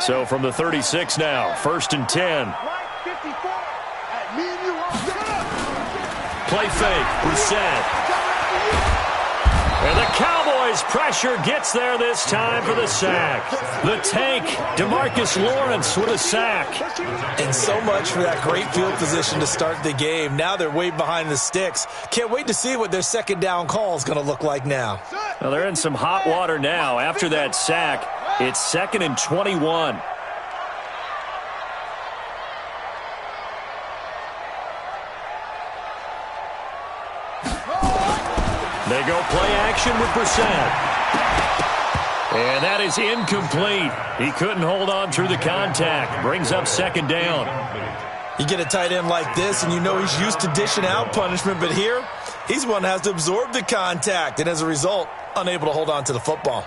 So from the 36 now, 1st and 10. Play fake, Brissett. And the Cowboys' pressure gets there this time for the sack. The tank, DeMarcus Lawrence with a sack. And so much for that great field position to start the game. Now they're way behind the sticks. Can't wait to see what their second down call is going to look like now. Well, they're in some hot water now. After that sack, it's 2nd and 21. They go play action with Brissett. And that is incomplete. He couldn't hold on through the contact. Brings up 2nd down. You get a tight end like this, and you know he's used to dishing out punishment, but here, he's one that has to absorb the contact, and as a result, unable to hold on to the football.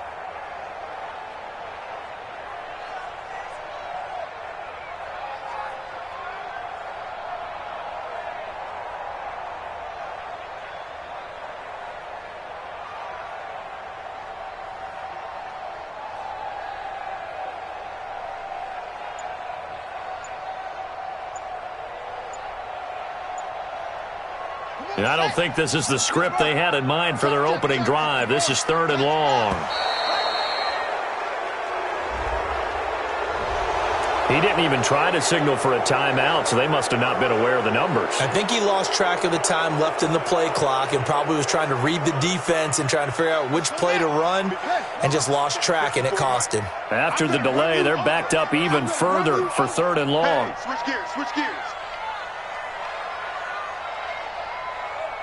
And I don't think this is the script they had in mind for their opening drive. This is 3rd and long. He didn't even try to signal for a timeout, so they must have not been aware of the numbers. I think he lost track of the time left in the play clock and probably was trying to read the defense and trying to figure out which play to run and just lost track, and it cost him. After the delay, they're backed up even further for 3rd and long. Hey, switch gears.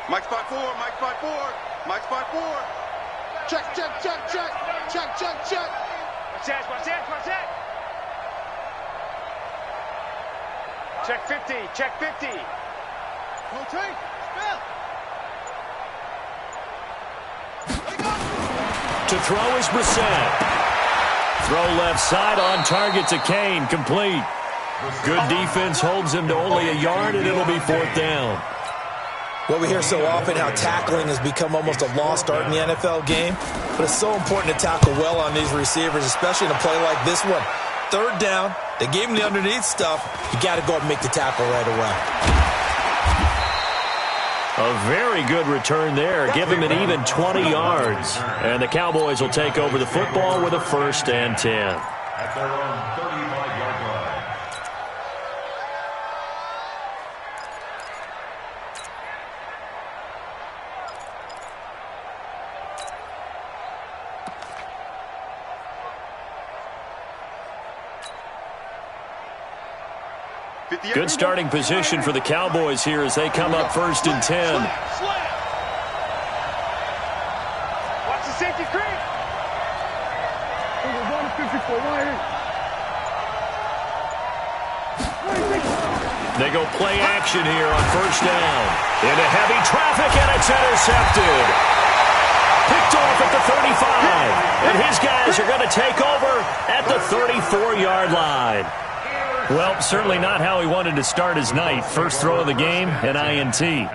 Mike spot 4. Mike spot 4. Check. Watch that. Check 50. Rotate. Spell. To throw is Brissett. Throw left side on target to Kane. Complete. Good defense holds him to only a yard, and it'll be 4th down. Well, we hear so often how tackling has become almost a lost art in the NFL game, but it's so important to tackle well on these receivers, especially in a play like this one. 3rd down, they gave him the underneath stuff. You got to go up and make the tackle right away. A very good return there. Give him an even 20 yards. And the Cowboys will take over the football with a 1st and 10. At their own 35-yard line. Good starting position for the Cowboys here as they come up 1st and 10. Watch the safety creep. They go play action here on 1st down. Into heavy traffic, and it's intercepted. Picked off at the 35. And his guys are going to take over at the 34-yard line. Well, certainly not how he wanted to start his night. First throw of the game, an INT.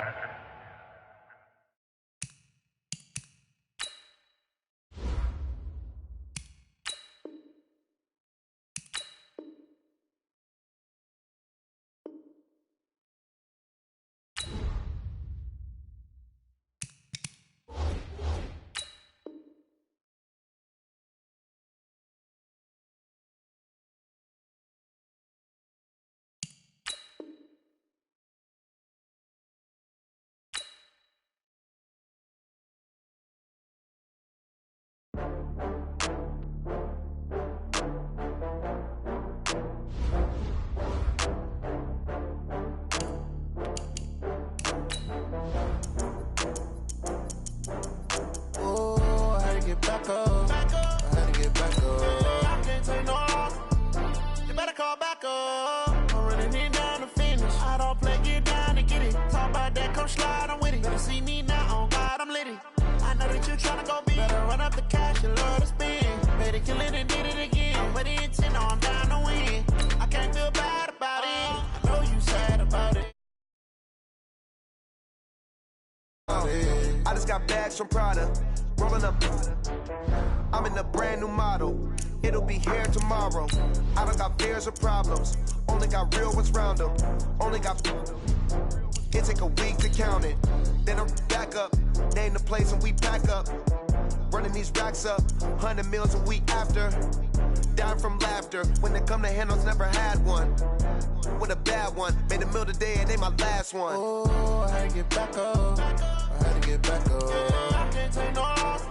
I just got bags from Prada, rolling up. I'm in a brand new model. it'll be here tomorrow. I don't got fears or problems, only got real ones round them. Only got. It take a week to count it. Then I'm back up, name the place and we pack up. Running these racks up, 100 meals a week after. Dying from laughter, when they come to handles, never had one. With a bad one, made a meal today and they my last one. Oh, I had to get back up, I had to get back up. I can't take no off,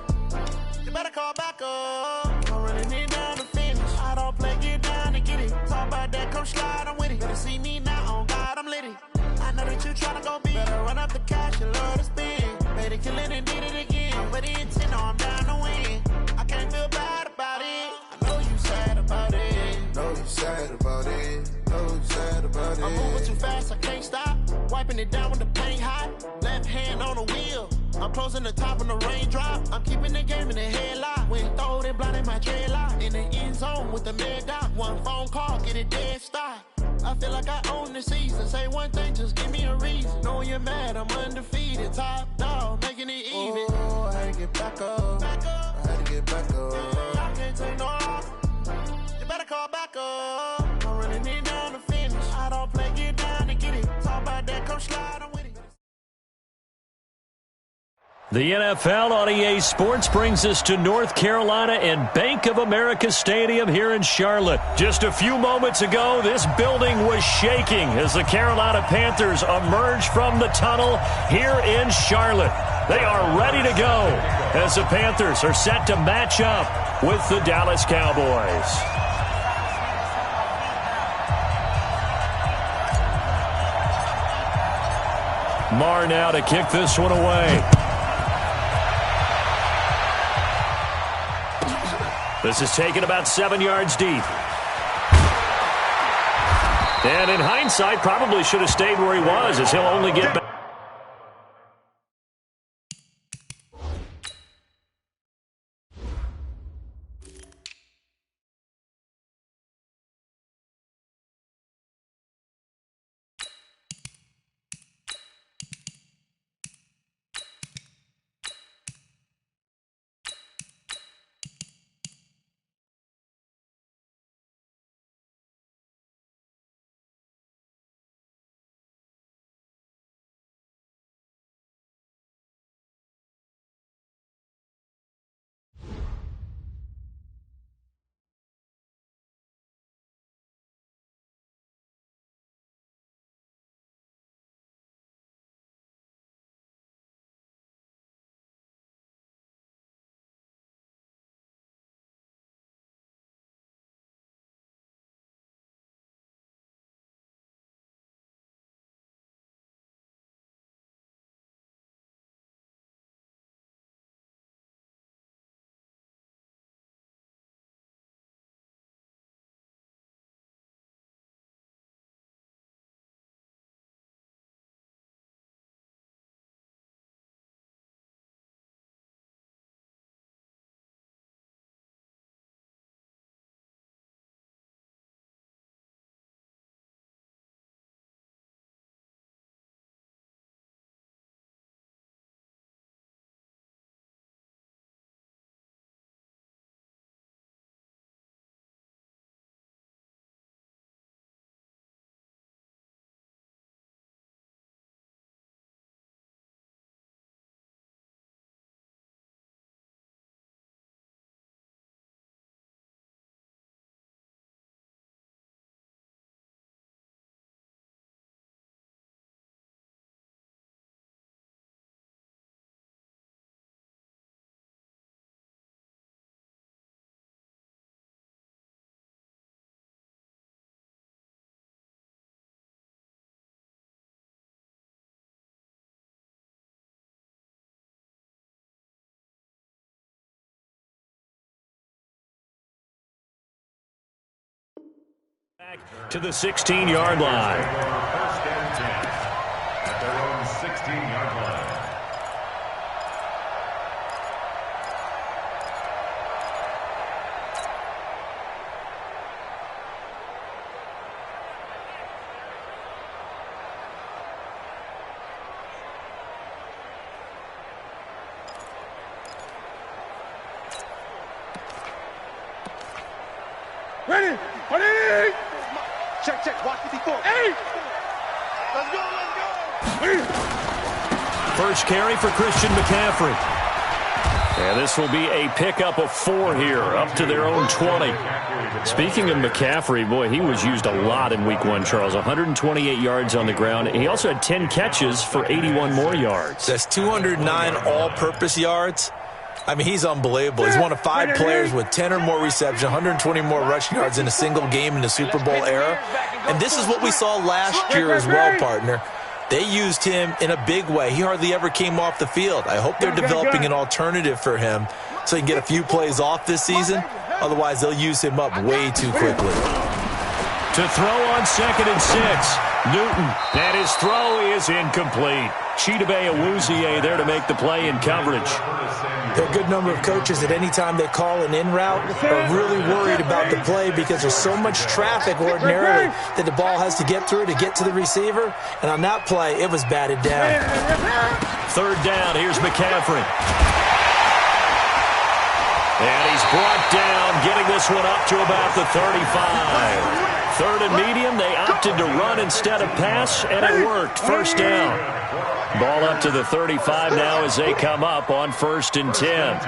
you better call back up. I'm running it down to finish, I don't play, get down to get it. Talk about that, come slide, I'm with it. Better see me now, on God, I'm litty. I know that you tryna go big, better run up the cash, you love to spend. Made it, kill it and did it again. I'm with the intent, no, I'm down to win. I can't feel bad about it. I know you sad about it. Know you sad about it. Know you sad about it. I'm moving too fast, I can't stop. Wiping it down when the paint hot. Left hand on the wheel. I'm closing the top when the raindrop. I'm keeping the game in the headlock. When throwed and blinded my dreadlock. In the end zone with the mad dot. One phone call, get it dead stop. I feel like I own the season. Say one thing, just give me a reason. Knowing you're mad, I'm undefeated. Top dog, making it even. Oh, I had to get back up. I had to get back up. I can't take no off. You better call back up. I'm running it down to finish. I don't play, get down to get it. Talk about that, come slide, I'm with it. The NFL on EA Sports brings us to North Carolina and Bank of America Stadium here in Charlotte. Just a few moments ago, this building was shaking as the Carolina Panthers emerge from the tunnel here in Charlotte. They are ready to go as the Panthers are set to match up with the Dallas Cowboys. Marr now to kick this one away. This is taken about 7 yards deep. And in hindsight, probably should have stayed where he was, as he'll only get back. Back to the 16-yard line. First and 10 at their own 16-yard line. Ready. Ready. Check, check. Watch 54. Hey. Let's go, let's go. First carry for Christian McCaffrey. And this will be a pickup of 4 here, up to their own 20. Speaking of McCaffrey, boy, he was used a lot in Week 1, Charles. 128 yards on the ground. He also had 10 catches for 81 more yards. That's 209 all-purpose yards. I mean, he's unbelievable. He's one of 5 players with 10 or more receptions, 120 more rushing yards in a single game in the Super Bowl era. And this is what we saw last year as well, partner. They used him in a big way. He hardly ever came off the field. I hope they're developing an alternative for him so he can get a few plays off this season. Otherwise, they'll use him up way too quickly. To throw on 2nd and 6. Newton, and his throw is incomplete. Chidobe Awuzie there to make the play in coverage. There are a good number of coaches at any time they call an in route are really worried about the play because there's so much traffic ordinarily that the ball has to get through to get to the receiver. And on that play, it was batted down. 3rd down, here's McCaffrey. And he's brought down, getting this one up to about the 35. 3rd and medium, they opted to run instead of pass, and it worked. 1st down. Ball up to the 35 now as they come up on 1st and 10.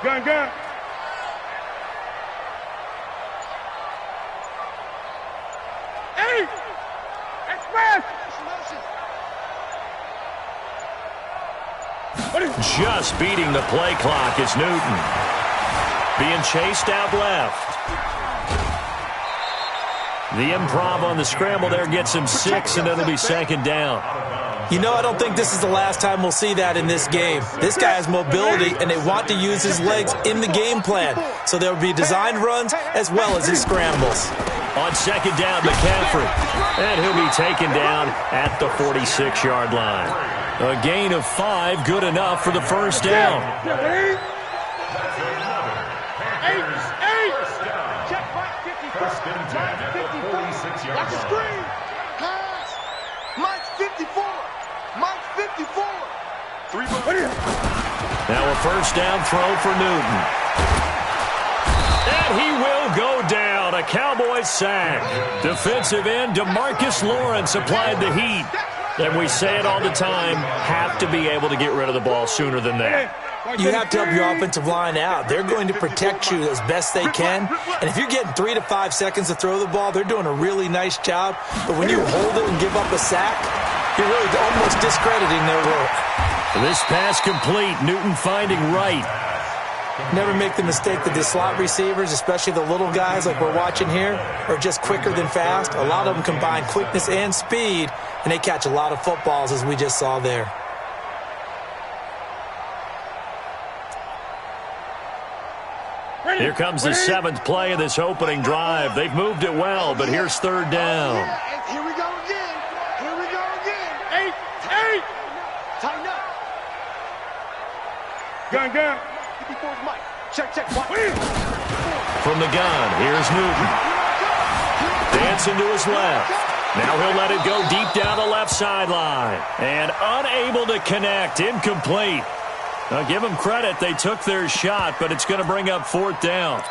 Gun, gun. Hey! Express! Just beating the play clock is Newton. Being chased out left. The improv on the scramble there gets him 6, and it'll be 2nd down. You know, I don't think this is the last time we'll see that in this game. This guy has mobility, and they want to use his legs in the game plan. So there will be designed runs as well as his scrambles. On 2nd down, McCaffrey. And he'll be taken down at the 46-yard line. A gain of 5, good enough for the 1st down. First and 10 at the 46-yard Watch the line. screen. Pass. Mike's 54. Mike's 54. 3 balls. Now a 1st down throw for Newton. And he will go down. A Cowboys sack. Defensive end DeMarcus Lawrence applied the heat. And we say it all the time, have to be able to get rid of the ball sooner than that. You have to help your offensive line out. They're going to protect you as best they can. And if you're getting 3 to 5 seconds to throw the ball, they're doing a really nice job. But when you hold it and give up a sack, you're really almost discrediting their work. This pass complete. Newton finding right. Never make the mistake that the slot receivers, especially the little guys like we're watching here, are just quicker than fast. A lot of them combine quickness and speed, and they catch a lot of footballs, as we just saw there. Here comes the 7th play of this opening drive. They've moved it well, but here's 3rd down. Here we go again. Here we go again. 8. Tighten up. Gun, gun. 54's Mike. Check, check. Watch. From the gun, here's Newton. Dancing to his left. Now he'll let it go deep down the left sideline. And unable to connect. Incomplete. Now give them credit. They took their shot, but it's going to bring up 4th down.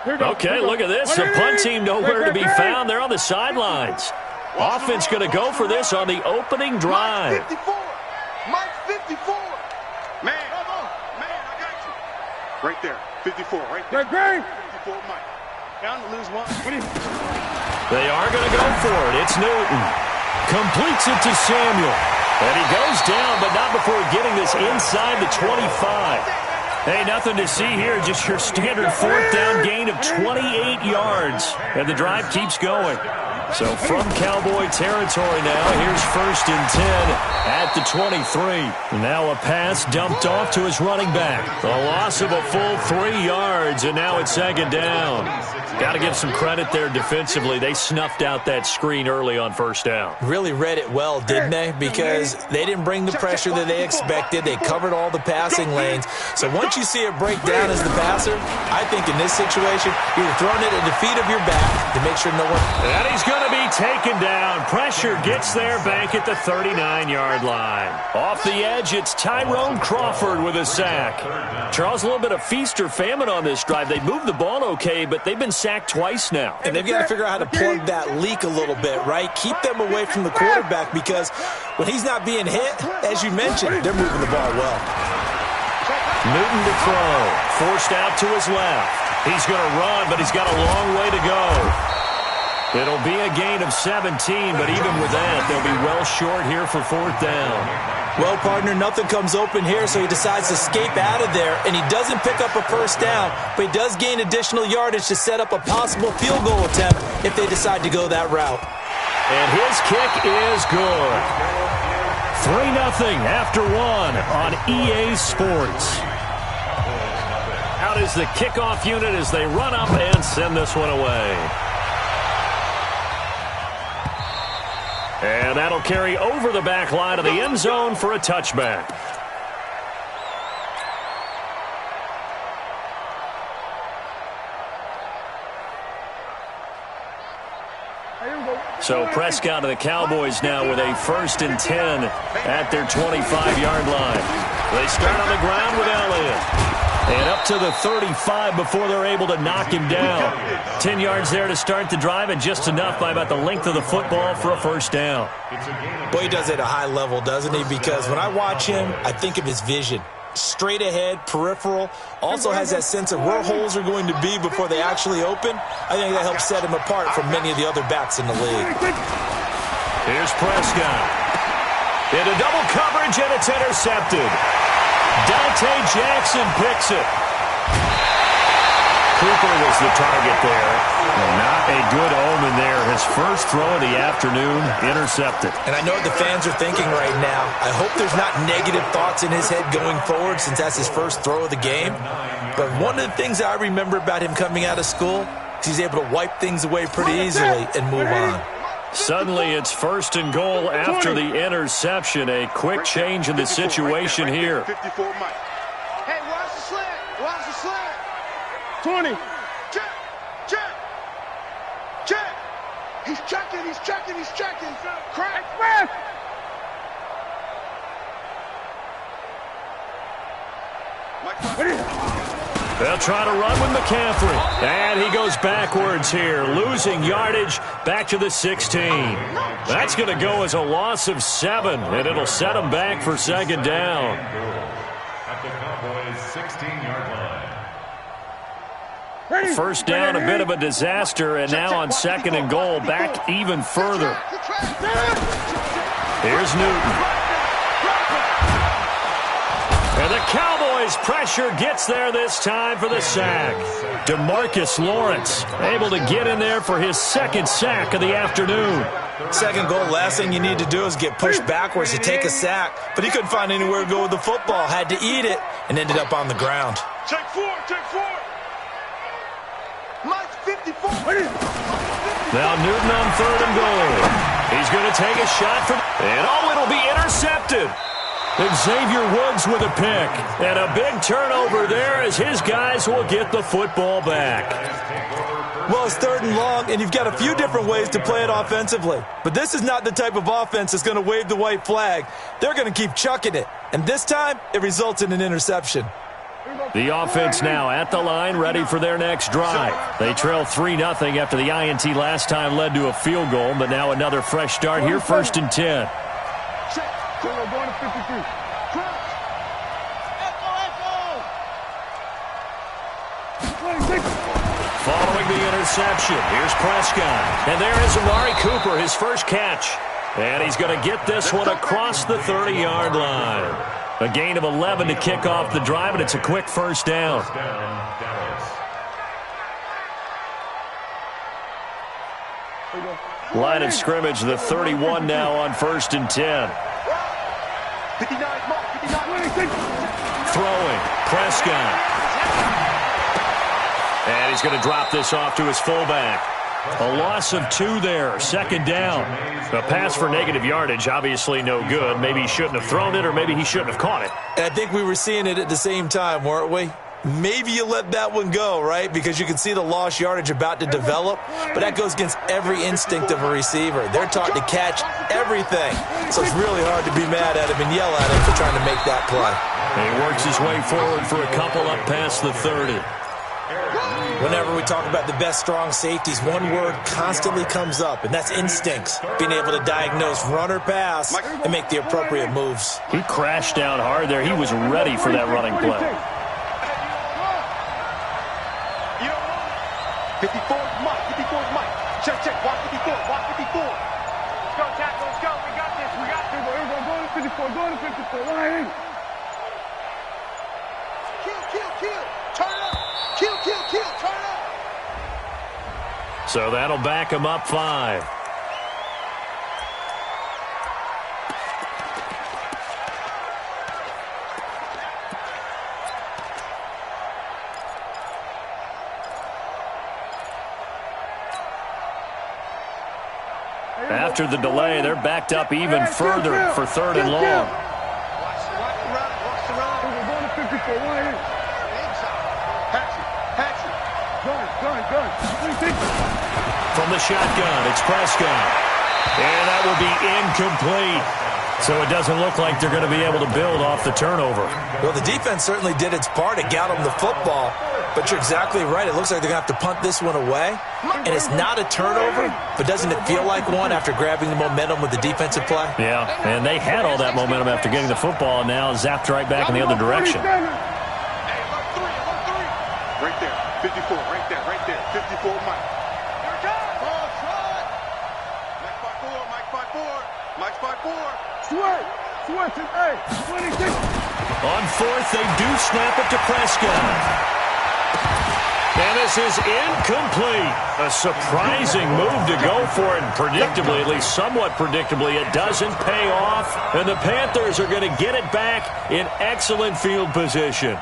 Okay, look at this. The punt team nowhere to be found. They're on the sidelines. Offense going to go for this on the opening drive. Mike 54. Mike 54. Man, I got you. Right there. 54, right there. Great. 54, Mike. Down to lose 1. They are going to go for it. It's Newton. Completes it to Samuel. And he goes down, but not before getting this inside the 25. Hey, nothing to see here. Just your standard 4th down gain of 28 yards. And the drive keeps going. So from Cowboy territory now, here's 1st and 10 at the 23. Now a pass dumped off to his running back. A loss of a full 3 yards, and now it's 2nd down. Got to give some credit there defensively. They snuffed out that screen early on 1st down. Really read it well, didn't they? Because they didn't bring the pressure that they expected. They covered all the passing lanes. So once you see it break down as the passer, I think in this situation, you're throwing it at the feet of your back to make sure no one... And he's going to be taken down. Pressure gets there back at the 39-yard line. Off the edge, it's Tyrone Crawford with a sack. Charles, a little bit of feast or famine on this drive. They moved the ball okay, but they've been sacked twice now. And they've got to figure out how to plug that leak a little bit, right? Keep them away from the quarterback because when he's not being hit, as you mentioned, they're moving the ball well. Newton to throw. Forced out to his left. He's going to run, but he's got a long way to go. It'll be a gain of 17, but even with that, they'll be well short here for fourth down. Well, partner, nothing comes open here, so he decides to escape out of there, and he doesn't pick up a first down, but he does gain additional yardage to set up a possible field goal attempt if they decide to go that route. And his kick is good. 3-0 after one on EA Sports. Out is the kickoff unit as they run up and send this one away. And that'll carry over the back line of the end zone for a touchback. So Prescott and the Cowboys now with a 1st and 10 at their 25-yard line. They start on the ground with Elliott. And up to the 35 before they're able to knock him down. 10 yards there to start the drive, and just enough by about the length of the football for a first down. Boy, he does it at a high level, doesn't he? Because when I watch him, I think of his vision. Straight ahead, peripheral, also has that sense of where holes are going to be before they actually open. I think that helps set him apart from many of the other backs in the league. Here's Prescott. Into double coverage, and it's intercepted. Dante Jackson picks it. Cooper was the target there. Not a good omen there. His first throw of the afternoon, intercepted. And I know what the fans are thinking right now. I hope there's not negative thoughts in his head going forward since that's his first throw of the game. But one of the things I remember about him coming out of school is he's able to wipe things away pretty easily and move on. Suddenly it's 1st and goal after the interception. A quick change in the situation here. 54 Mike. Hey, watch the slant. Watch the slant. 20. Check. Check. Check. He's checking. He's checking. He's checking. Crack. Express. They'll try to run with McCaffrey. And he goes backwards here, losing yardage back to the 16. That's going to go as a loss of 7, and it'll set him back for 2nd down. At the Cowboys' 16-yard line. First down, a bit of a disaster, and now on 2nd and goal, back even further. Here's Newton. And the Cowboys' pressure gets there this time for the sack. DeMarcus Lawrence able to get in there for his 2nd sack of the afternoon. 2nd goal, last thing you need to do is get pushed backwards to take a sack. But he couldn't find anywhere to go with the football. Had to eat it and ended up on the ground. Check 4. Check 4. Mike's 54. Now Newton on 3rd and goal. He's going to take a shot from... And it'll be intercepted. And Xavier Woods with a pick. And a big turnover there as his guys will get the football back. Well, it's 3rd and long, and you've got a few different ways to play it offensively. But this is not the type of offense that's going to wave the white flag. They're going to keep chucking it. And this time, it results in an interception. The offense now at the line, ready for their next drive. They trail 3-0 after the INT last time led to a field goal, but now another fresh start here, 1st and 10. Going to 53. Following the interception, here's Prescott. And there is Amari Cooper, his first catch. And he's going to get this one across the 30-yard line. A gain of 11 to kick off the drive, and it's a quick first down. Line of scrimmage, the 31 now on 1st and 10. 59, Mark, 59. Throwing, Prescott. And he's going to drop this off to his fullback. A loss of 2 there, 2nd down. A pass for negative yardage, obviously no good. Maybe he shouldn't have thrown it, or maybe he shouldn't have caught it. And I think we were seeing it at the same time, weren't we? maybe you let that one go, right? Because you can see the lost yardage about to develop, but that goes against every instinct of a receiver. They're taught to catch everything, so it's really hard to be mad at him and yell at him for trying to make that play. He works his way forward for a couple up past the 30. Whenever we talk about the best strong safeties, one word constantly comes up, and that's instincts. Being able to diagnose run or pass and make the appropriate moves. He crashed down hard there. He was ready for that running play. 54 is Mike. 54 is Mike. Check, check. Watch 54. Watch 54. Let's go, tackle. Let's go. We got this. We got this. Here we go. Go to 54. Go to 54. Line. Kill, kill, kill. Turn up. Kill, kill, kill. Turn up. So that'll back him up 5. After the delay, they're backed up even further for 3rd and long. Watch the run. Watch the run. We're going to 54. Line. Hatch it. Hatch it. Gun. From the shotgun, it's Prescott. And that will be incomplete. So it doesn't look like they're going to be able to build off the turnover. Well, the defense certainly did its part. It got them the football. But you're exactly right. It looks like they're going to have to punt this one away. And it's not a turnover, but doesn't it feel like one after grabbing the momentum with the defensive play? Yeah, and they had all that momentum after getting the football and now zapped right back in the other direction. Hey, look, 3. Right there. 54. Right there. 54, Mike. Here it comes. Oh, try. Mike 5-4. Switch it. Hey, 26. On 4th, they do snap it to Prescott. And this is incomplete. A surprising move to go for it. And predictably, at least somewhat predictably, it doesn't pay off. And the Panthers are going to get it back in excellent field position.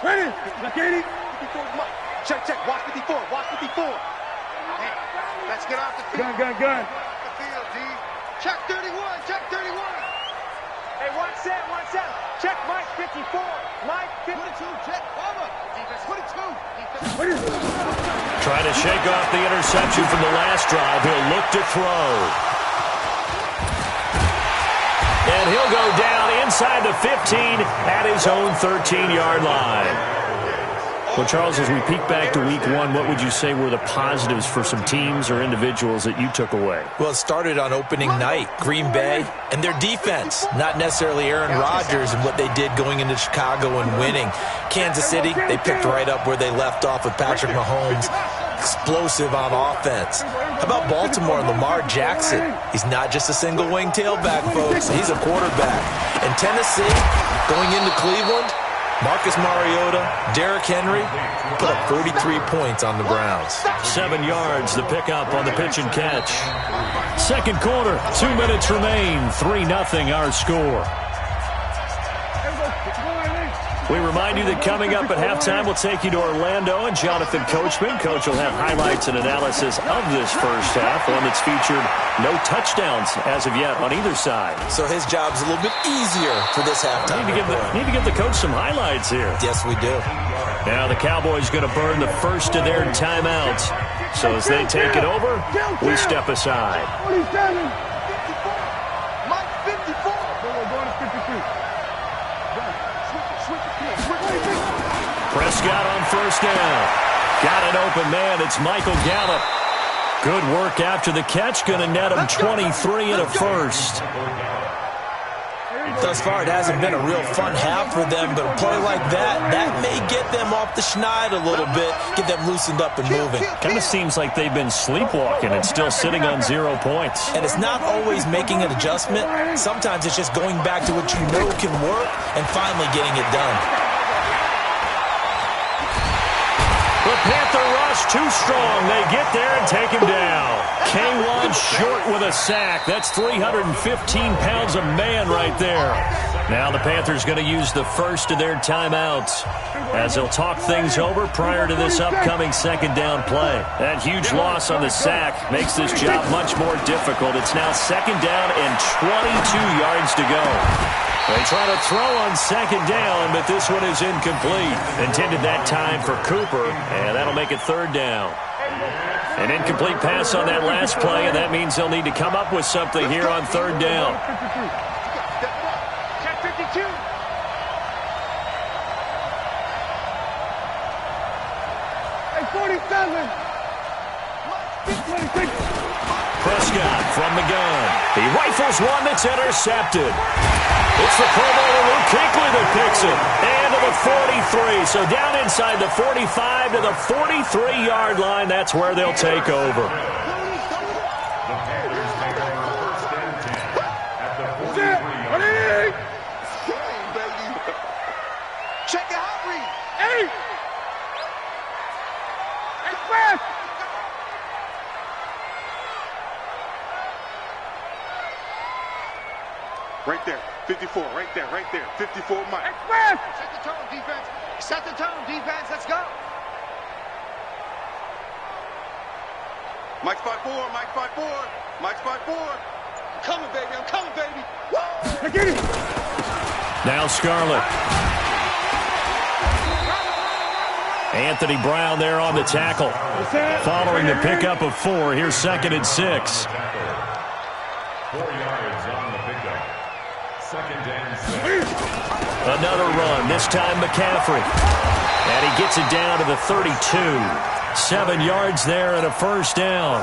Ready? Like 80. 54 is Mike. Check. Watch 54. Hey, let's get off the field. Gun. Off the field, D. Check 31. Hey, 1-7. Check Mike 54. Mike 52. Check cover. Defense 22. Trying to shake off the interception from the last drive. He'll look to throw. And he'll go down inside the 15 at his own 13-yard line. Well, Charles, as we peek back to week 1, what would you say were the positives for some teams or individuals that you took away? Well, it started on opening night. Green Bay and their defense, not necessarily Aaron Rodgers and what they did going into Chicago and winning. Kansas City, they picked right up where they left off with Patrick Mahomes. Explosive on offense. How about Baltimore and Lamar Jackson? He's not just a single-wing tailback, folks. He's a quarterback. And Tennessee, going into Cleveland, Marcus Mariota, Derrick Henry put up 43 points on the Browns. 7 yards, the pickup on the pitch and catch. Second quarter, 2 minutes remain. 3-0 our score. We remind you that coming up at halftime, we'll take you to Orlando and Jonathan Coachman. Coach will have highlights and analysis of this first half, one that's featured no touchdowns as of yet on either side. So his job's a little bit easier for this halftime. Need to give the coach some highlights here. Yes, we do. Now the Cowboys going to burn the first of their timeouts. So as they take it over, we step aside. 47. 54. Mike 54. We're going to 53. Prescott on first down. Got an open man. It's Michael Gallup. Good work after the catch. Going to net him 23 and a first. Thus far, it hasn't been a real fun half for them, but a play like that may get them off the schneid a little bit, get them loosened up and moving. Kind of seems like they've been sleepwalking and still sitting on 0 points. And it's not always making an adjustment. Sometimes it's just going back to what you know can work and finally getting it done. The Panther rush too strong. They get there and take him down. K1 short with a sack. That's 315 pounds of man right there. Now the Panthers going to use the first of their timeouts as they'll talk things over prior to this upcoming second down play. That huge loss on the sack makes this job much more difficult. It's now second down and 22 yards to go. They try to throw on second down, but this one is incomplete. Intended that time for Cooper, and that'll make it third down. An incomplete pass on that last play, and that means they'll need to come up with something here on third down. Check 52. Hey, 47. 26. Prescott from the gun. He rifles one that's intercepted. It's the Pro Bowler Luke Kuechly that picks it. And to the 43. So down inside the 45 to the 43-yard line. That's where they'll take over. The Panthers take over first and 10 at the 43-yard line. Check it out, Reed. Hey! Express! Right there. 54. Right there. 54, Mike. Express! Set the tone, defense. Set the tone, defense. Let's go. Mike's 5-4. Mike's 5-4. Mike's 5-4. I'm coming, baby. I'm coming, baby. Woo! Get it. Now Scarlett. Anthony Brown there on the tackle. Following the pickup of 4, here's 2nd and 6. 4 yards on the pickup. 2nd and 6. Another run, this time McCaffrey. And he gets it down to the 32. 7 yards there and a first down.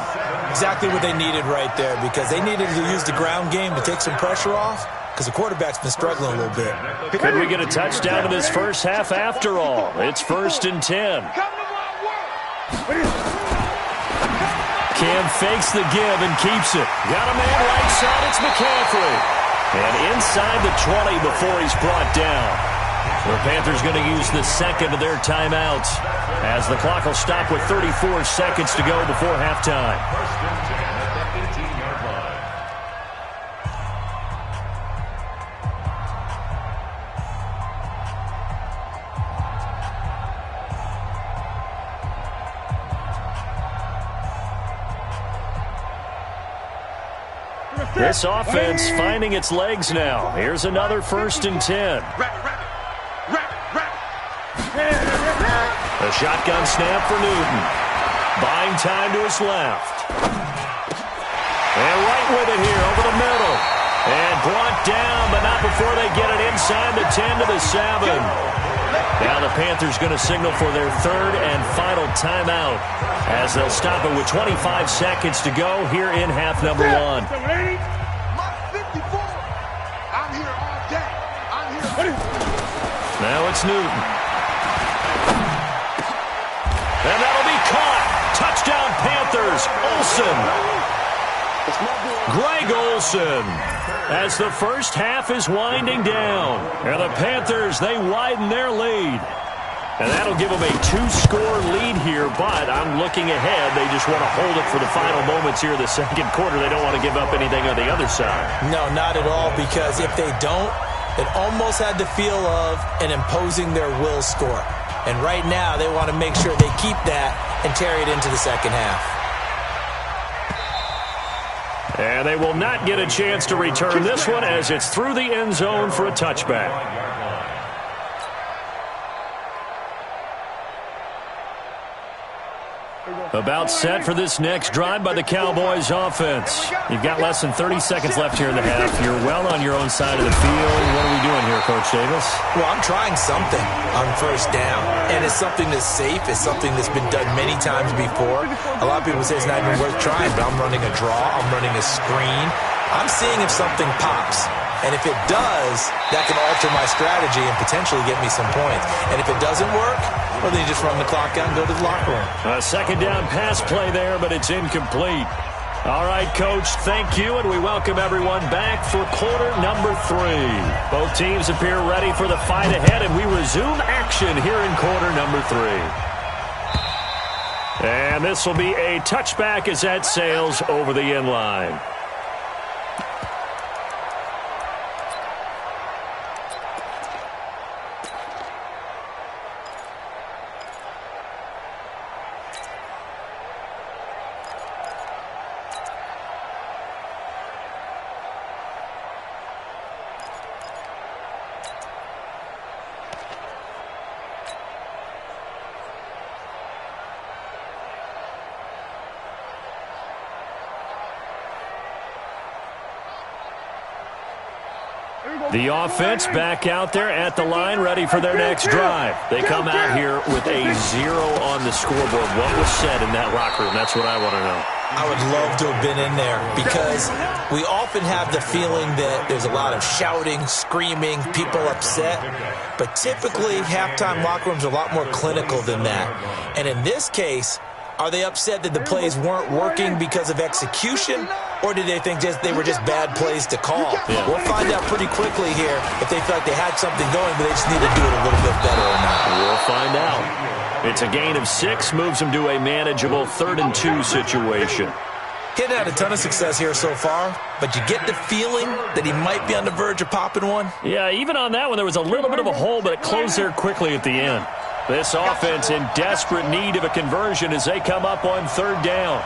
Exactly what they needed right there, because they needed to use the ground game to take some pressure off, because the quarterback's been struggling a little bit. Could we get a touchdown in this first half after all? It's 1st and 10. Cam fakes the give and keeps it. Got a man right side, it's McCaffrey. And inside the 20 before he's brought down. The Panthers going to use the second of their timeouts, as the clock will stop with 34 seconds to go before halftime. 1st and 10 at the 18-yard line. This offense finding its legs now. Here's another 1st and 10. A shotgun snap for Newton. Buying time to his left. And right with it here over the middle. And brought down, but not before they get it inside the 10 to the 7. Now the Panthers going to signal for their 3rd and final timeout, as they'll stop it with 25 seconds to go here in half number 1. Mark 54. I'm here all day. I'm here. Now it's Newton. And that'll be caught. Touchdown Panthers. Olsen. Greg Olsen. As the first half is winding down. And the Panthers, they widen their lead. And that'll give them a 2-score lead here, but I'm looking ahead. They just want to hold it for the final moments here in the second quarter. They don't want to give up anything on the other side. No, not at all, because if they don't, it almost had the feel of an imposing their will score. And right now, they want to make sure they keep that and carry it into the second half. And they will not get a chance to return this one, as it's through the end zone for a touchback. About set for this next drive by the Cowboys offense. You've got less than 30 seconds left here in the half. You're well on your own side of the field. What are we doing here, Coach Davis? Well, I'm trying something on first down, and it's something that's safe. It's something that's been done many times before. A lot of people say it's not even worth trying, but I'm running a draw. I'm running a screen. I'm seeing if something pops. And if it does, that can alter my strategy and potentially get me some points. And if it doesn't work, well, then you just run the clock out and go to the locker room. A second down pass play there, but it's incomplete. All right, Coach, thank you, and we welcome everyone back for quarter number 3. Both teams appear ready for the fight ahead, and we resume action here in quarter number 3. And this will be a touchback as that sails over the end line. The offense back out there at the line, ready for their next drive. They come out here with a 0 on the scoreboard. What was said in that locker room? That's what I want to know. I would love to have been in there because we often have the feeling that there's a lot of shouting, screaming, people upset. But typically, halftime locker rooms are a lot more clinical than that. And in this case, are they upset that the plays weren't working because of execution, or did they think they were just bad plays to call? Yeah. We'll find out pretty quickly here if they feel like they had something going, but they just need to do it a little bit better or not. We'll find out. It's a gain of 6, moves them to a manageable 3rd and 2 situation. He hadn't had a ton of success here so far, but you get the feeling that he might be on the verge of popping one. Yeah, even on that one, there was a little bit of a hole, but it closed there quickly at the end. This offense in desperate need of a conversion as they come up on 3rd down.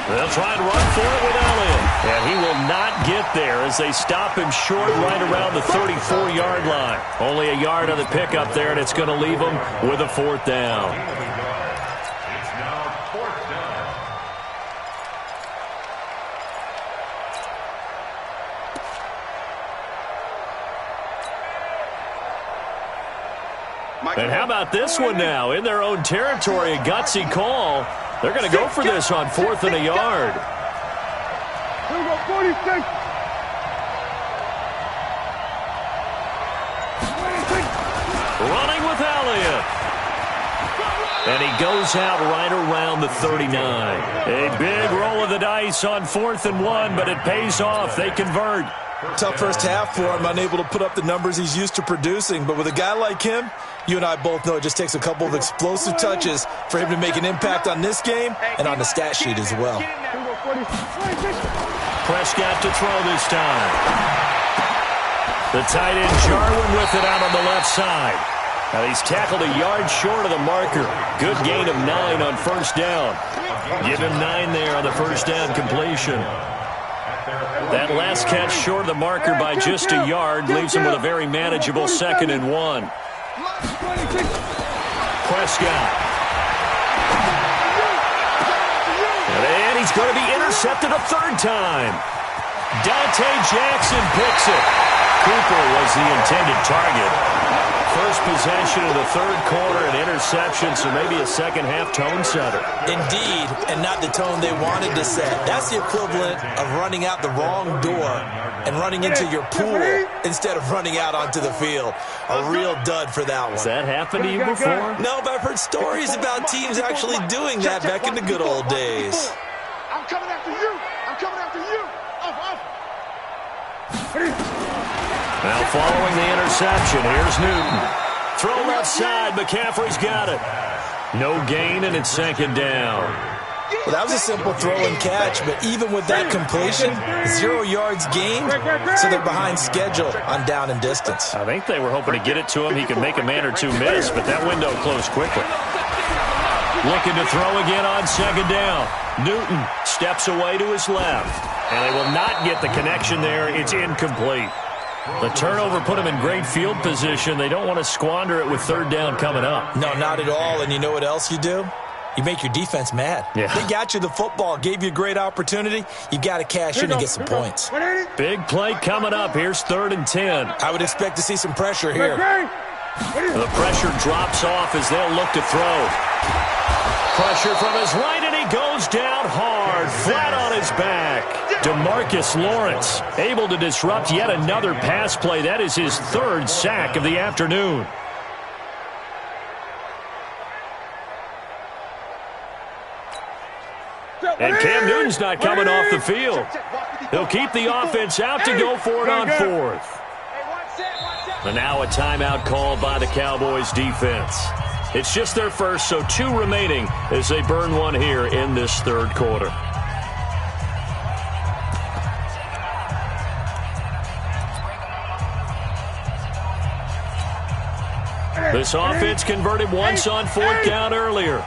They'll try and run for it with Elliott. And he will not get there as they stop him short right around the 34-yard line. Only a yard on the pickup there, and it's going to leave them with a 4th down. It's now 4th down. And how about this one now? In their own territory, a gutsy call. They're going to go for this on 4th and a yard. Here we go, 46. Running with Elliott. And he goes out right around the 39. A big roll of the dice on 4th and 1, but it pays off. They convert. Tough first half for him, unable to put up the numbers he's used to producing. But with a guy like him, you and I both know it just takes a couple of explosive touches for him to make an impact on this game and on the stat sheet as well. Prescott to throw this time. The tight end Jarwin with it out on the left side. Now he's tackled a yard short of the marker. Good gain of 9 on 1st down. Give him 9 there on the 1st down completion. That last catch short of the marker by just a yard leaves him with a very manageable 2nd and 1. Prescott. And he's going to be intercepted a 3rd time. Dante Jackson picks it. Cooper was the intended target. First possession of the 3rd quarter, an interception, so maybe a second-half tone setter. Indeed, and not the tone they wanted to set. That's the equivalent of running out the wrong door and running into your pool instead of running out onto the field. A real dud for that one. Has that happened to you before? No, but I've heard stories about teams actually doing that back in the good old days. I'm coming after you. I'm coming after you. Now following the interception, here's Newton. Throw left side, McCaffrey's got it. No gain, and it's 2nd down. Well, that was a simple throw and catch, but even with that completion, 0 yards gained, so they're behind schedule on down and distance. I think they were hoping to get it to him. He could make a man or two miss, but that window closed quickly. Looking to throw again on 2nd down. Newton steps away to his left, and they will not get the connection there. It's incomplete. The turnover put them in great field position. They don't want to squander it with 3rd down coming up. No, not at all. And you know what else you do? You make your defense mad. Yeah. They got you the football, gave you a great opportunity. You got to cash in and get some points. Big play coming up. Here's 3rd and 10. I would expect to see some pressure here. The pressure drops off as they'll look to throw. Pressure from his right, and he goes down hard, flat on his back. DeMarcus Lawrence able to disrupt yet another pass play. That is his 3rd sack of the afternoon. And Cam Newton's not coming off the field. He'll keep the offense out to go for it on 4th. And now a timeout called by the Cowboys defense. It's just their first, so 2 remaining as they burn one here in this 3rd quarter. This offense converted once on 4th down earlier.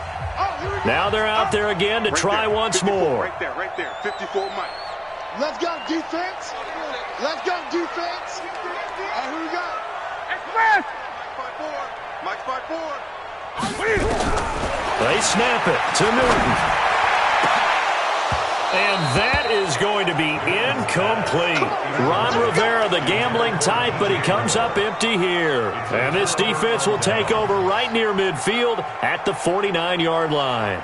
Now they're out there again to try once more. Right there. 54 Mike. Let's go, defense. Let's go, defense. All right, who we got? Mike 5-4. Mike 5-4. They snap it to Newton. And that is going to be incomplete. Ron Rivera, the gambling type, but he comes up empty here. And this defense will take over right near midfield at the 49-yard line.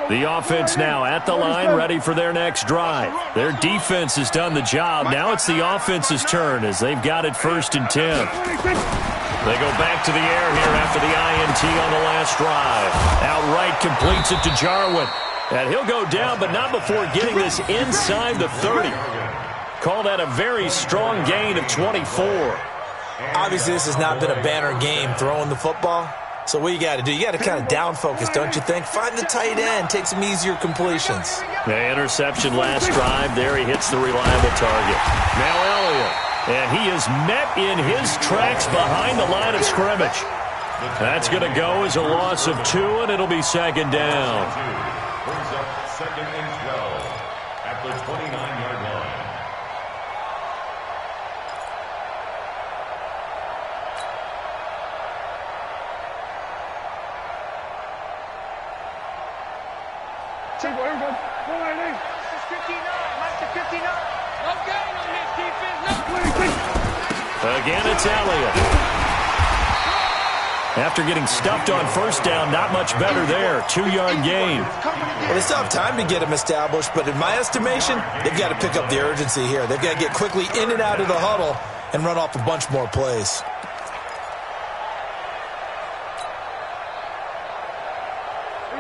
The offense now at the line, ready for their next drive. Their defense has done the job. Now it's the offense's turn as they've got it 1st and 10. They go back to the air here after the INT on the last drive. Outright completes it to Jarwin. And he'll go down, but not before getting this inside the 30. Call that a very strong gain of 24. Obviously, this has not been a banner game throwing the football. So what you got to do, you got to kind of down focus, don't you think? Find the tight end, take some easier completions. The interception last drive. There he hits the reliable target. Now Elliott. And he is met in his tracks behind the line of scrimmage. That's going to go as a loss of 2, and it'll be 2nd down. Brings up 2nd and 12 at the 29-yard line. Check where we go. Go right in. It's 59. That's the 59. No gain on this defense. No. Again, it's Elliott. After getting stuffed on 1st down, not much better there. 2-yard gain. Well, they still have time to get him established, but in my estimation, they've got to pick up the urgency here. They've got to get quickly in and out of the huddle and run off a bunch more plays.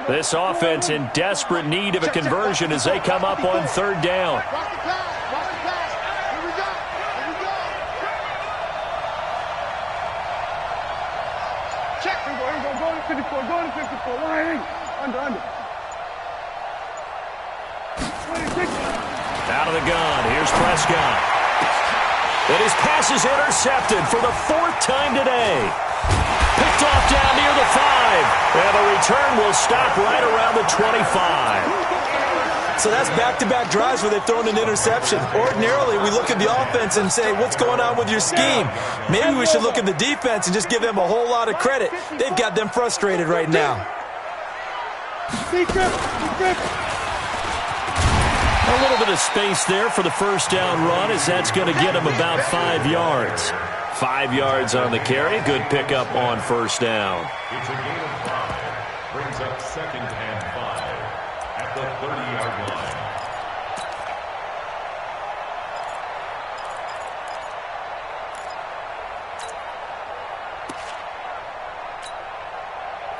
This offense in desperate need of a conversion as they come up on 3rd down. Check. Here we go. Go to 54. Go to 54. Line. Under. 26. Out of the gun. Here's Prescott. And his pass is intercepted for the 4th time today. Picked off down near the 5. And the return will stop right around the 25. So that's back-to-back drives where they've thrown an interception. Ordinarily, we look at the offense and say, what's going on with your scheme? Maybe we should look at the defense and just give them a whole lot of credit. They've got them frustrated right now. A little bit of space there for the 1st down run as that's going to get him about 5 yards. 5 yards on the carry. Good pickup on 1st down. It's a gain of 5. Brings up 2nd and 5 at the 30-yard line.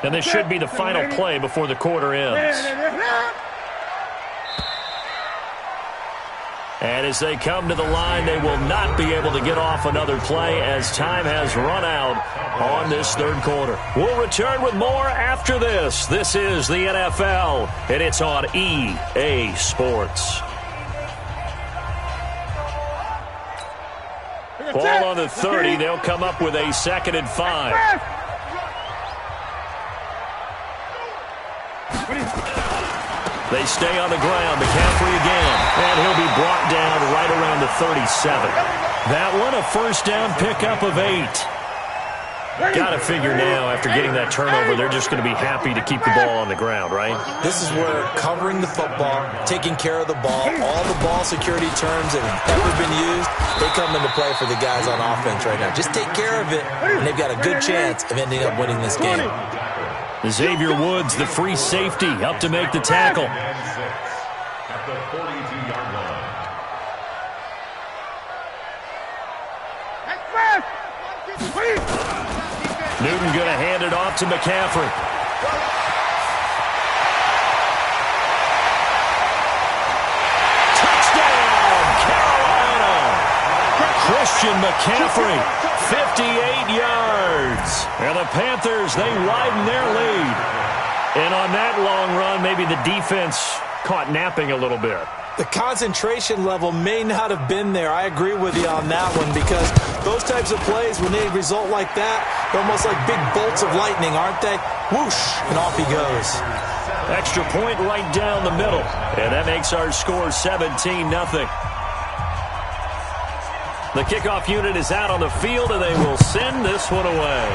And this should be the final play before the quarter ends. And as they come to the line, they will not be able to get off another play as time has run out on this 3rd quarter. We'll return with more after this. This is the NFL, and it's on EA Sports. Ball on the 30. They'll come up with a 2nd and 5. They stay on the ground. McCaffrey again. And he'll be brought down right around the 37. That one, a 1st down pickup of 8. Got to figure now, after getting that turnover, they're just going to be happy to keep the ball on the ground, right? This is where covering the football, taking care of the ball, all the ball security terms that have ever been used, they come into play for the guys on offense right now. Just take care of it, and they've got a good chance of ending up winning this game. Xavier Woods, the free safety, up to make the tackle. At the 42-yard line. Newton going to hand it off to McCaffrey. Touchdown, Carolina! Christian McCaffrey, 58 yards. And the Panthers, they widen their lead. And on that long run, maybe the defense caught napping a little bit. The concentration level may not have been there. I agree with you on that one, because those types of plays, when they result like that, they're almost like big bolts of lightning, aren't they? Whoosh, and off he goes. Extra point right down the middle. And that makes our score 17-0. The kickoff unit is out on the field, and they will send this one away.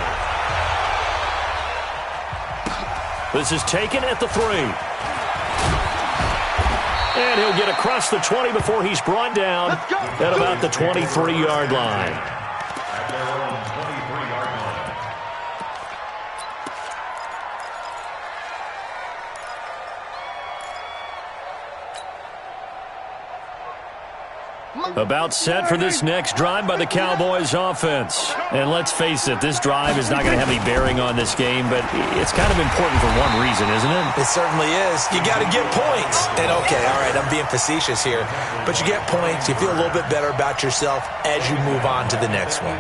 This is taken at the 3. And he'll get across the 20 before he's brought down at about the 23-yard line. At their own 23-yard line. About set for this next drive by the Cowboys offense. And let's face it, this drive is not going to have any bearing on this game, but it's kind of important for one reason, isn't it? It certainly is. You got to get points. And okay, all right, I'm being facetious here, but you get points, you feel a little bit better about yourself as you move on to the next one.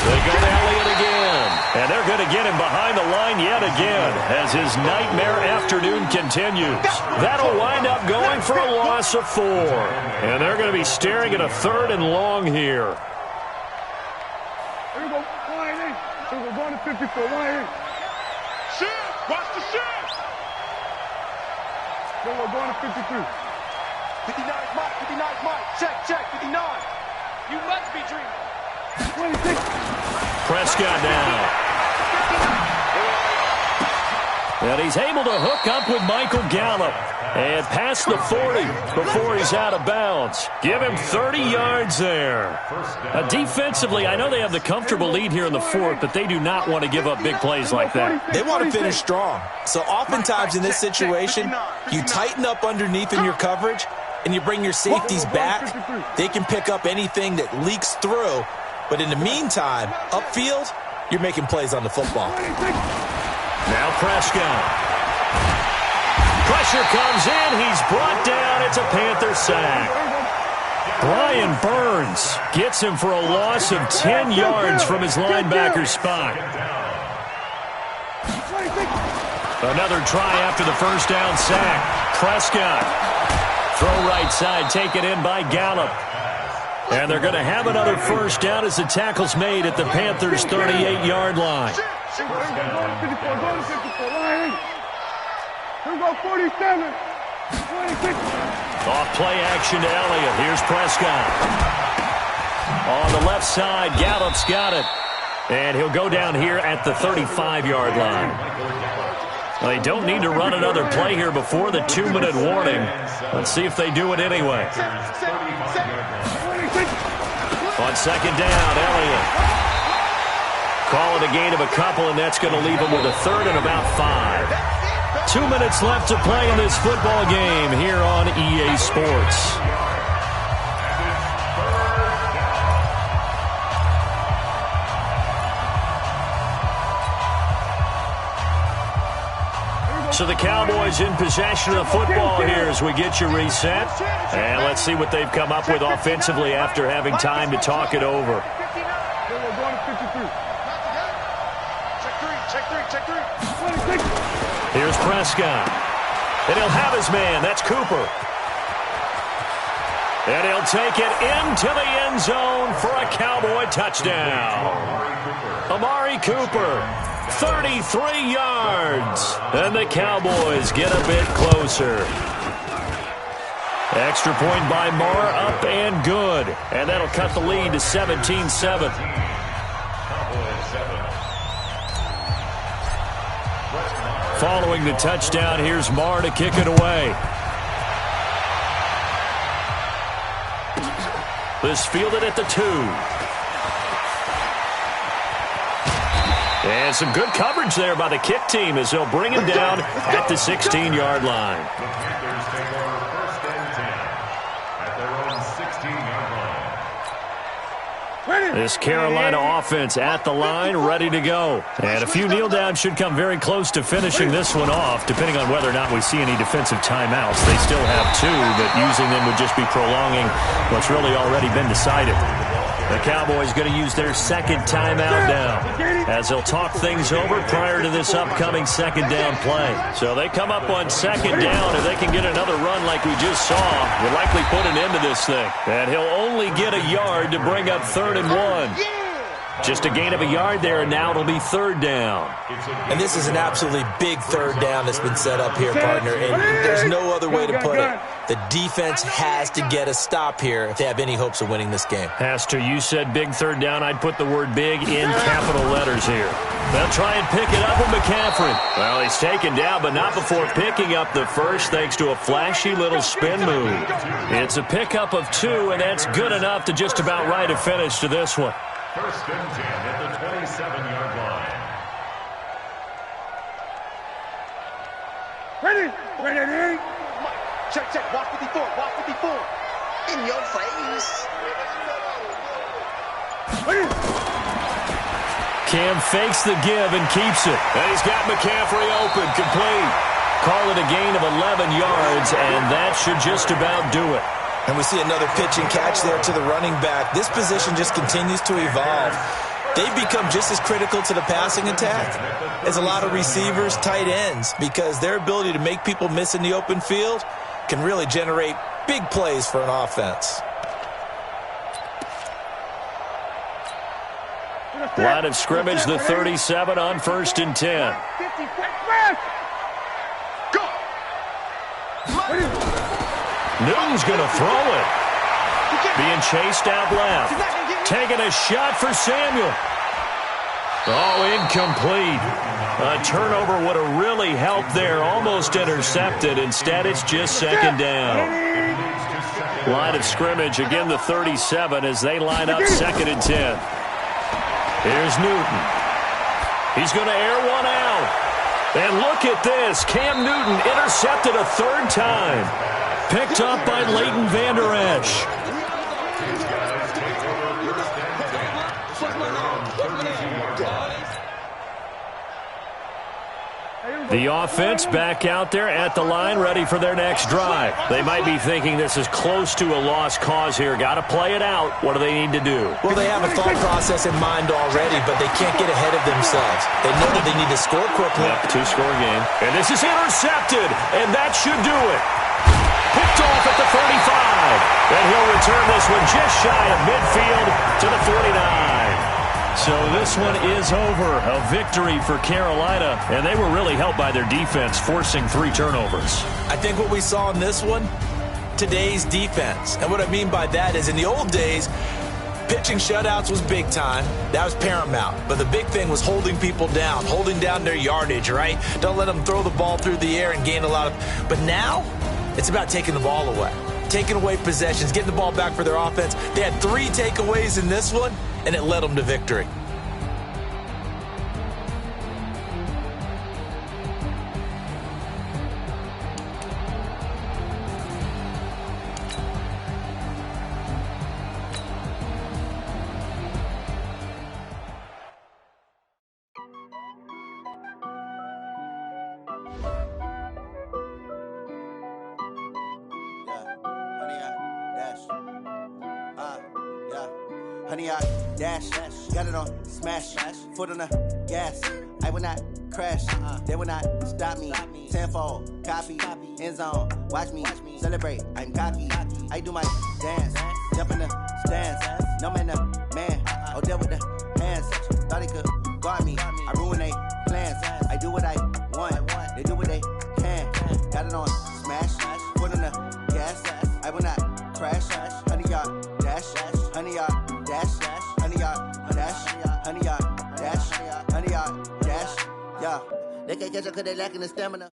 They go to Elliott again. And they're going to get him behind the line yet again as his nightmare afternoon continues. That'll wind up going for a loss of 4. And they're going to be staring at a 3rd and long here. Here we go. Line 8. So we're going to 54. Line 8. Shift. Watch the shift. So we're going to 53. 59 Mike. 59 Mike. Check. 59. You must be dreaming. 26. Prescott down. And he's able to hook up with Michael Gallup and past the 40 before he's out of bounds. Give him 30 yards there. Defensively, I know they have the comfortable lead here in the 4th, but they do not want to give up big plays like that. They want to finish strong. So oftentimes in this situation, you tighten up underneath in your coverage and you bring your safeties back. They can pick up anything that leaks through. But in the meantime, upfield, you're making plays on the football. Now Prescott. Pressure comes in. He's brought down. It's a Panther sack. Brian Burns gets him for a loss of 10 yards from his linebacker spot. Another try after the first down sack. Prescott. Throw right side, taken in by Gallup. And they're going to have another first down as the tackle's made at the Panthers' 38-yard line. Here we go, 47. 26. Off play action to Elliott. Here's Prescott. On the left side, Gallup's got it. And he'll go down here at the 35-yard line. Well, they don't need to run another play here before the 2-minute warning. Let's see if they do it anyway. On second down, Elliott. Call it a gain of a couple, and that's going to leave him with a 3rd and about 5. 2 minutes left to play in this football game here on EA Sports. So the Cowboys in possession of the football here as we get you reset. And let's see what they've come up with offensively after having time to talk it over. Here's Prescott. And he'll have his man. That's Cooper. And he'll take it into the end zone for a Cowboy touchdown. Amari Cooper. 33 yards. And the Cowboys get a bit closer. Extra point by Marr, up and good. And that'll cut the lead to 17-7. Following the touchdown, here's Marr to kick it away. This fielded at the 2. And some good coverage there by the kick team as they'll bring him down at the 16-yard line. The Panthers take over 1st and 10 at their own 16-yard line. This Carolina offense at the line, ready to go. And a few kneel downs should come very close to finishing this one off, depending on whether or not we see any defensive timeouts. They still have 2, but using them would just be prolonging what's really already been decided. The Cowboys going to use their 2nd timeout now as they'll talk things over prior to this upcoming 2nd down play. So they come up on 2nd down. If they can get another run like we just saw, would likely put an end to this thing. And he'll only get a yard to bring up 3rd and 1. Just a gain of a yard there, and now it'll be third down. And this is an absolutely big third down that's been set up here, partner, and there's no other way to put it. The defense has to get a stop here if they have any hopes of winning this game. Pastor, you said big third down. I'd put the word big in capital letters here. They'll try and pick it up with McCaffrey. Well, he's taken down, but not before picking up the first thanks to a flashy little spin move. It's a pickup of 2, and that's good enough to just about write a finish to this one. First and 10 at the 27-yard line. Ready. Check. Watch 54. In your face. Cam fakes the give and keeps it. And he's got McCaffrey open, complete. Call it a gain of 11 yards, and that should just about do it. And we see another pitch and catch there to the running back. This position just continues to evolve. They've become just as critical to the passing attack as a lot of receivers, tight ends, because their ability to make people miss in the open field can really generate big plays for an offense. Line of scrimmage, the 37 on 1st and 10. Newton's going to throw it. Being chased out left. Taking a shot for Samuel. Oh, incomplete. A turnover would have really helped there. Almost intercepted. Instead, it's just second down. Line of scrimmage, again the 37 as they line up 2nd and 10. Here's Newton. He's going to air one out. And look at this. Cam Newton intercepted a 3rd time. Picked up by Leighton Vander Esch. The offense back out there at the line, ready for their next drive. They might be thinking this is close to a lost cause here. Got to play it out. What do they need to do? Well, they have a thought process in mind already, but they can't get ahead of themselves. They know that they need to score quickly. Yep, 2-score game. And this is intercepted, and that should do it. Picked off at the 35. And he'll return this one just shy of midfield to the 49. So this one is over. A victory for Carolina, and they were really helped by their defense, forcing 3 turnovers. I think what we saw in this one, today's defense. And what I mean by that is in the old days, pitching shutouts was big time. That was paramount. But the big thing was holding people down, holding down their yardage, right? Don't let them throw the ball through the air and gain a lot of... But now, it's about taking the ball away. Taking away possessions, getting the ball back for their offense. They had 3 takeaways in this one, and it led them to victory. Honey, I dash, got it on smash, foot on the gas. I will not crash, they will not stop me. Tenfold, copy, end zone, watch me celebrate. I'm cocky, I do my dance, jump in the stands. No man, oh, deal with the hands. Thought he could guard me, I ruin they plans. I do what I want, they do what they can. Got it on smash, foot on the gas. I will not crash, honey, y'all dash, honey, y'all. Dash, honey, y'all, dash, honey, y'all, dash, honey, y'all, dash, yeah. They can't catch up 'cause they lacking the stamina.